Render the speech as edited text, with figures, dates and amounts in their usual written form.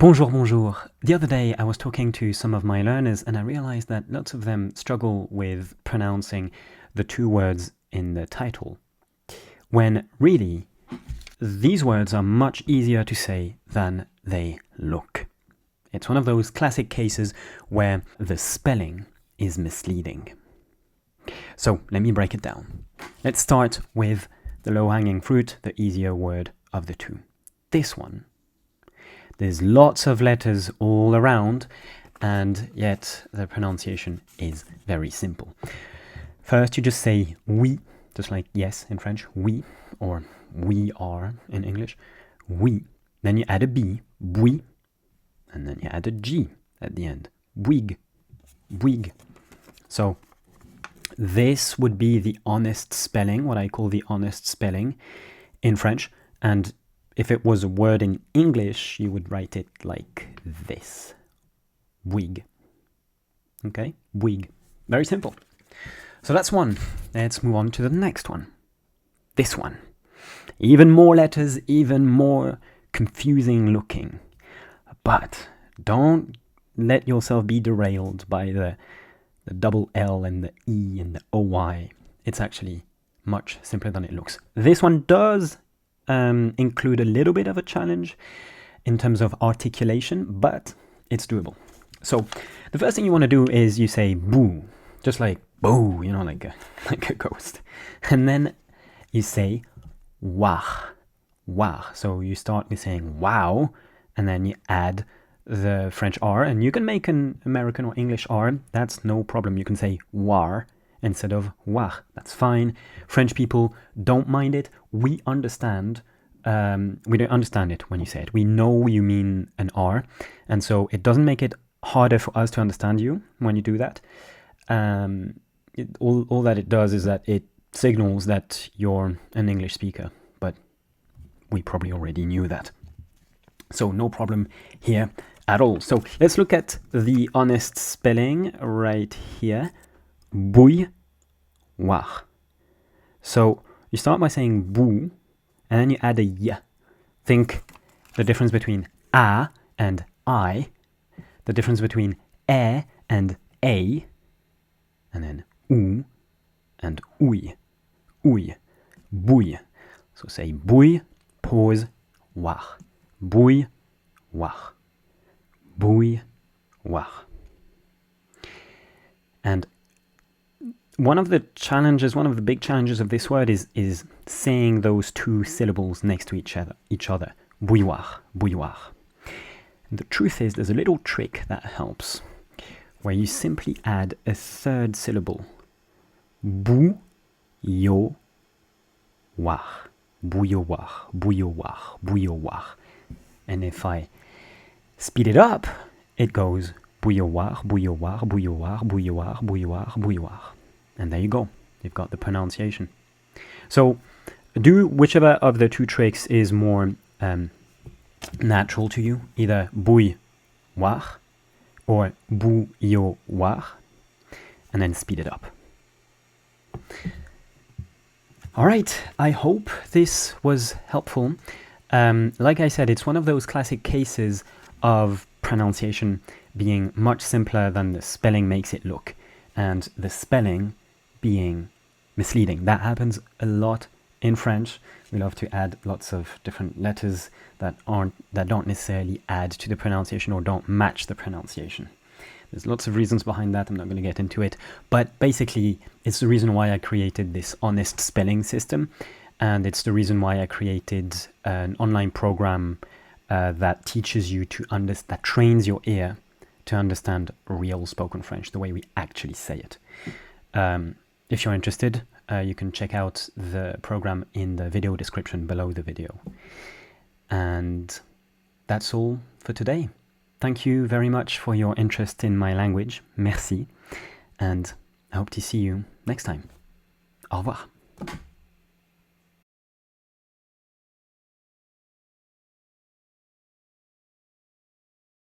Bonjour, bonjour. The other day I was talking to some of my learners and I realized that lots of them struggle with pronouncing the two words in the title, when really these words are much easier to say than they look. It's one of those classic cases where the spelling is misleading. So let me break it down. Let's start with the low-hanging fruit, the easier word of the two. This one. There's lots of letters all around, and yet the pronunciation is very simple. First, you just say oui, just like yes in French, oui, or we are in English, oui. Then you add a B, bouille, and then you add a G at the end, Bouygues, Bouygues. So this would be the honest spelling, what I call the honest spelling in French, and if it was a word in English, you would write it like this. Bouygues. Okay? Bouygues. Very simple. So that's one. Let's move on to the next one. This one. Even more letters, even more confusing looking. But don't let yourself be derailed by the double L and the E and the OY. It's actually much simpler than it looks. This one does include a little bit of a challenge in terms of articulation, but it's doable. So the first thing you want to do is you say boo, just like boo, you know, like a ghost. And then you say wah, wah. So you start with saying wow, and then you add the French R, and you can make an American or English R. That's no problem. You can say war instead of wah. That's fine. French people don't mind it. We understand. We don't understand it when you say it. We know you mean an R, and so it doesn't make it harder for us to understand you when you do that. All that it does is that it signals that you're an English speaker, but we probably already knew that. So no problem here at all. So let's look at the honest spelling right here. Bouilloire. So you start by saying bou, and then you add a y. Think the difference between a and I, the difference between e and a, and then ou and ouille. Ouille. Bouille. So say bouille, pause, war. Bouille, war. Bouille, war. And one of the big challenges of this word is saying those two syllables next to each other. Bouilloire, bouilloire. And the truth is, there's a little trick that helps, where you simply add a third syllable. Bouilloire, bouilloire, bouilloire, bouilloire. And if I speed it up, it goes bouilloire, bouilloire, bouilloire, bouilloire, bouilloire, bouilloire. And there you go. You've got the pronunciation. So do whichever of the two tricks is more natural to you, either bouilloire or bouilloire, and then speed it up. All right, I hope this was helpful. Like I said, it's one of those classic cases of pronunciation being much simpler than the spelling makes it look, and the spelling being misleading. That happens a lot in French. We love to add lots of different letters that don't necessarily add to the pronunciation or don't match the pronunciation. There's lots of reasons behind that. I'm not going to get into it, but basically it's the reason why I created this honest spelling system, and it's the reason why I created an online program that teaches you that trains your ear to understand real spoken French, the way we actually say it. If you're interested, you can check out the program in the video description below the video. And that's all for today. Thank you very much for your interest in my language. Merci. And I hope to see you next time. Au revoir.